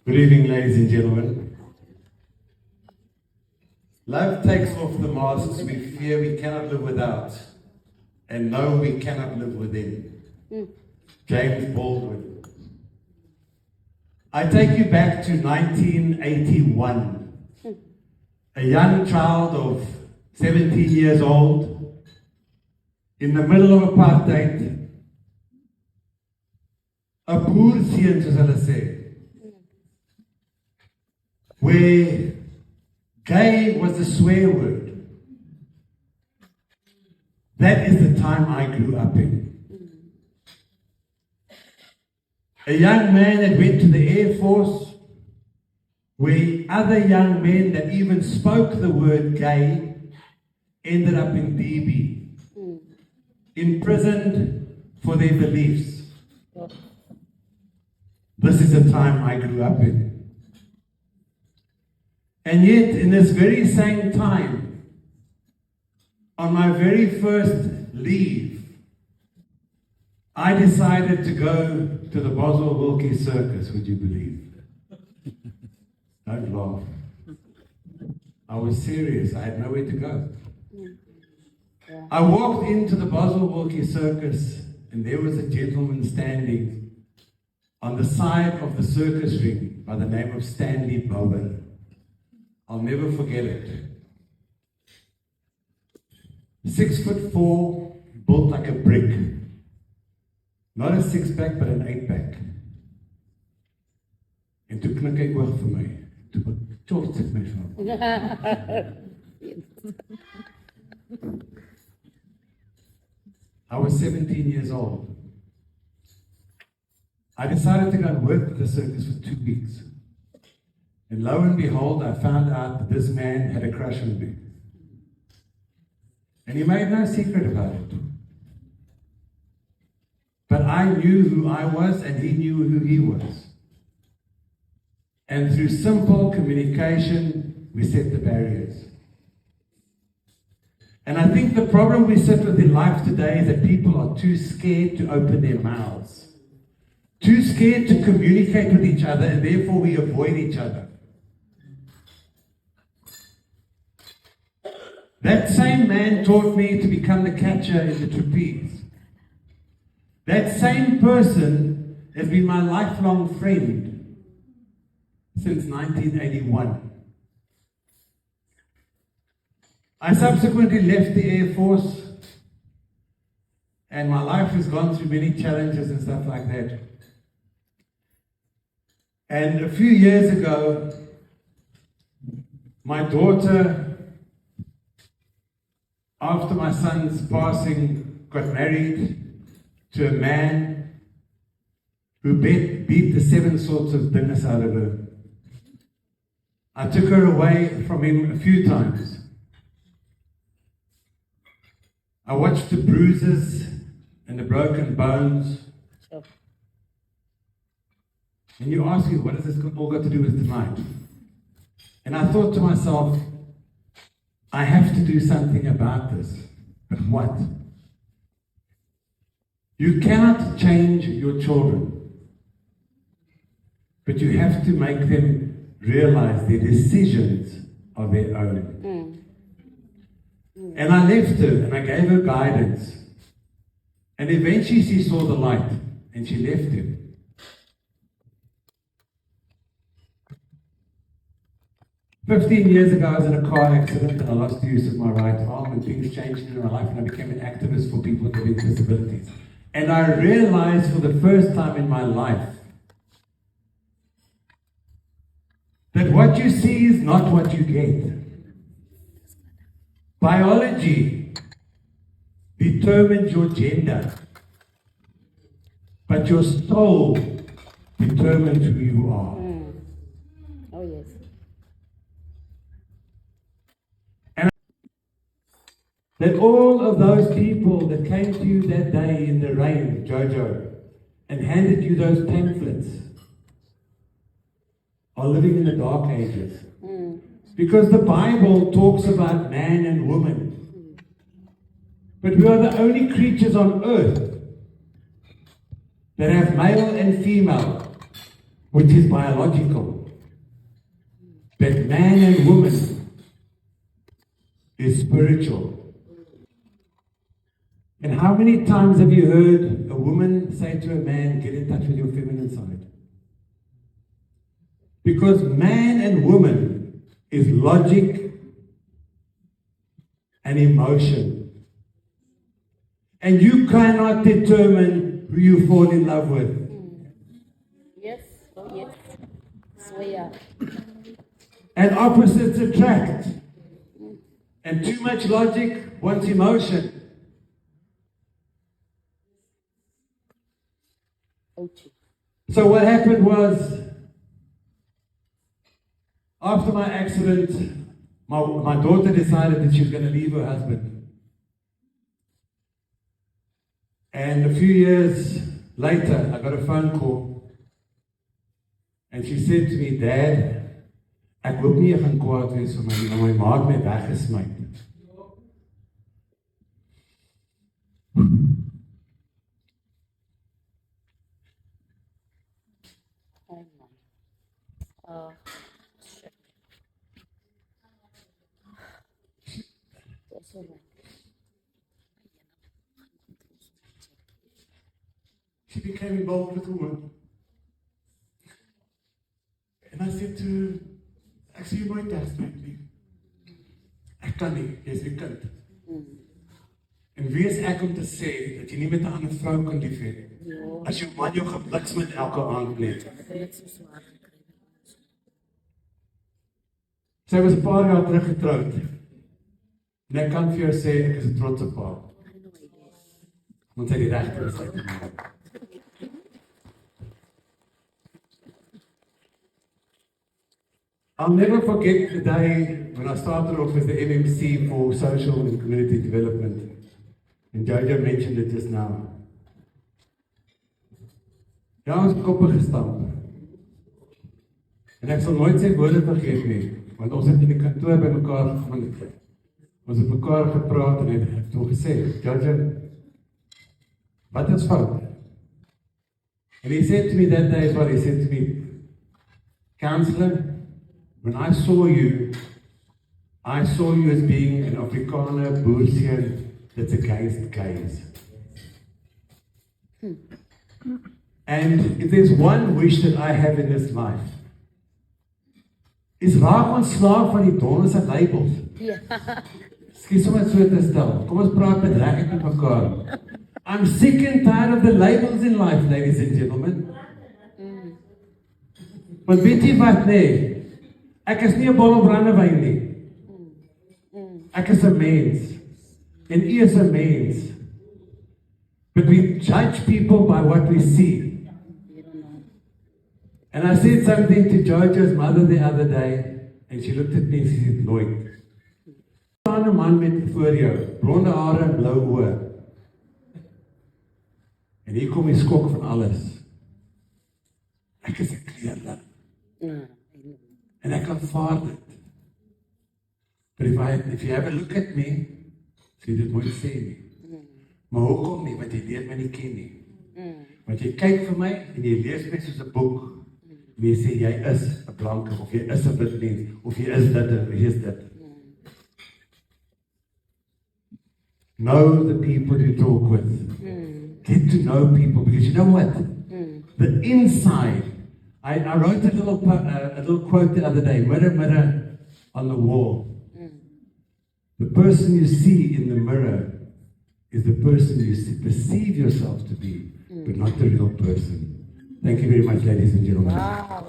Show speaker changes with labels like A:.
A: Good evening, ladies and gentlemen. Love takes off the masks we fear we cannot live without, and know we cannot live within. James Baldwin. I take you back to 1981. A young child of 17 years old, in the middle of apartheid, a poor seun, soos hulle sê, where gay was a swear word. That is the time I grew up in. A young man that went to the Air Force, where other young men that even spoke the word gay ended up in DB, imprisoned for their beliefs. This is the time I grew up in. And yet, in this very same time, on my very first leave, I decided to go to the Boswell Wilkie Circus, would you believe? Don't laugh. I was serious. I had nowhere to go. I walked into the Boswell Wilkie Circus, and there was a gentleman standing on the side of the circus ring by the name of Stanley Bowen. I'll never forget it. 6'4", built like a brick. Not a six-pack, but an 8-pack. En toe knik hy oog vir my. Toe betort ek my van. I was 17 years old. I decided to go and work with the circus for 2 weeks. And lo and behold, I found out that this man had a crush on me. And he made no secret about it. But I knew who I was, and he knew who he was. And through simple communication, we set the barriers. And I think the problem we sit with in life today is that people are too scared to open their mouths. Too scared to communicate with each other, and therefore we avoid each other. That same man taught me to become the catcher in the trapeze. That same person has been my lifelong friend since 1981. I subsequently left the Air Force, and my life has gone through many challenges and stuff like that. And a few years ago, my daughter, after my son's passing, got married to a man who beat the 7 sorts of dinges out of her. I took her away from him a few times. I watched the bruises and the broken bones. And you ask me, what has this all got to do with tonight? And I thought to myself, I have to do something about this. But what? You cannot change your children, but you have to make them realize their decisions are their own. And I left her and I gave her guidance. And eventually she saw the light and she left him. "15 years ago, I was in a car accident and I lost the use of my right arm, and things changed in my life, and I became an activist for people with disabilities. And I realized for the first time in my life that what you see is not what you get. Biology determines your gender, but your soul determines who you are.
B: Oh, yes.
A: That all of those people that came to you that day in the rain, Jojo, and handed you those pamphlets are living in the dark ages. Because the Bible talks about man and woman. But we are the only creatures on earth that have male and female, which is biological. that man and woman is spiritual. And how many times have you heard a woman say to a man, get in touch with your feminine side? Because man and woman is logic and emotion. And you cannot determine who you fall in love with.
B: Yes. Oh, yes. Swear.
A: And opposites attract. And too much logic wants emotion.
B: Ouchie.
A: So what happened was, after my accident, my daughter decided that she was going to leave her husband. And a few years later, I got a phone call. And she said to me, Dad, ek hoop nie jy gaan kwaad wees vir my, maar my ma het my weggesmy.
B: Oh, man. Oh, shit. That's all right.
A: She became involved with women. And I said to her, ek sê jy nooit tersluit nie. Ek kan nie, jy is my kind. En wie is ek om te sê dat jy nie met 'n ander vrou kan lief hê? As jou man jou gebliks met elke aand net. Sy was 'n paar jaar terug getroud. En ek kan vir jou sê, ek is 'n trotse pa. Want sy het die regte besluit gemaak. I'll never forget the day when I started off as the MMC for Social and Community Development. And Jojo mentioned it just now. Ja, ons koppe gestamp. En ek sal nooit sy woorde vergeet nie, want ons het in die kantoor by mekaar gegaan. Ons het mekaar gepraat en het toe gesê, Jojo, wat is fout? And he said to me that day as well, he said to me, Counselor, when I saw you as being an Afrikaner, Boerseer that's against gays. And if there's one wish that I have in this life, is raak ontslaaf van die donderse labels.
B: Ja.
A: Skies om het so te stel. Kom ons praat met regtig met mekaar. I'm sick and tired of the labels in life, ladies and gentlemen. Want weet jy wat, nee? Ek is nie 'n bottel brandewyn nie. Ek is 'n mens. En u is 'n mens. But we judge people by what we see. And I said something to Jojo's mother the other day, and she looked at me and she said, Lloyd, staan 'n man met voor jou, blonde hare en blou oë. En hier kom die skok van alles. Ek is 'n kleerling. En ek aanvaar dit. But if you have a look at me, sê dit mooi sê nie. Maar hoekom nie? Want jy leer my nie ken nie. Want jy kyk vir my en jy lees my soos 'n boek. En jy sê jy is 'n blanke of jy is 'n wit mens of jy is dit of jy is dit. Know the people you talk with. Get to know people because you know what? The inside. I wrote a little quote the other day, mirror, mirror on the wall. The person you see in the mirror is the person you perceive yourself to be, but not the real person. Thank you very much, ladies and gentlemen.
B: Wow.